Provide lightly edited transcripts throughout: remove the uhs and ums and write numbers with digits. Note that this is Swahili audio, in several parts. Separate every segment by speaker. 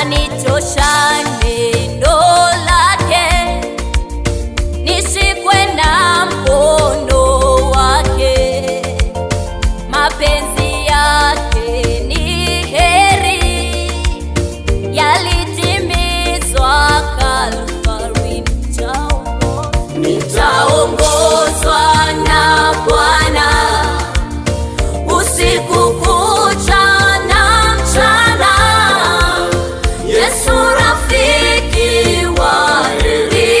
Speaker 1: lanitosha neno lake, nishikwe na mkono wake. Mapenzi yake ni heri, yalitimizwa Kalvari. Nitaongozwa na Bwana usiku kucha na mchana. Yesu rafiki wa heri,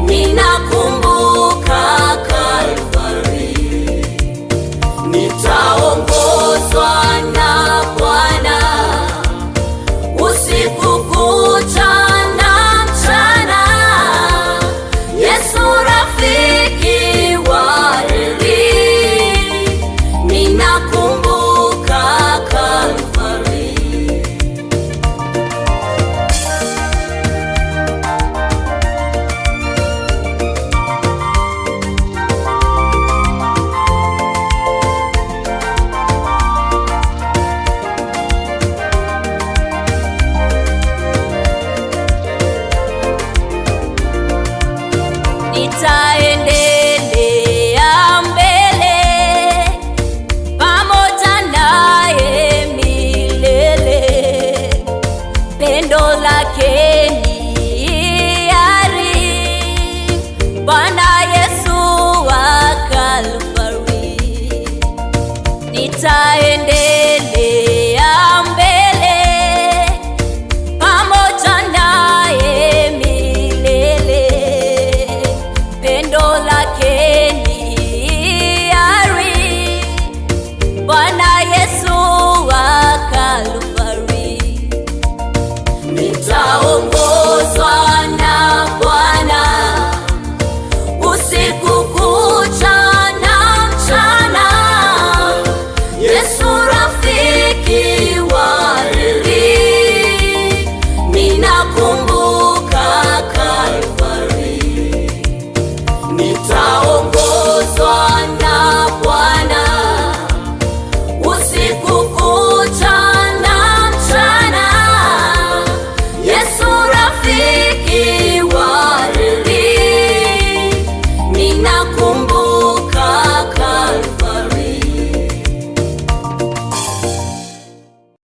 Speaker 1: ninakumbuka Kalvari. Nitaongozwa na Bwana usiku kucha na mchana. Yesu rafiki wa heri, ninakumbuka Kalvari. Nitaendelea mbele pamoja naye milele. Pendo lake ni hiari, Bwana Yesu wa Kalvari. Nitaendelea mbele pamoja naye milele. Pendo lake ni hiari, Bwana Yesu wa Kalvari. Nitaongozwa na Bwana usiku kucha na mchana. Yesu rafiki wa heri, ninakumbuka Kalvari. Nitaongozwa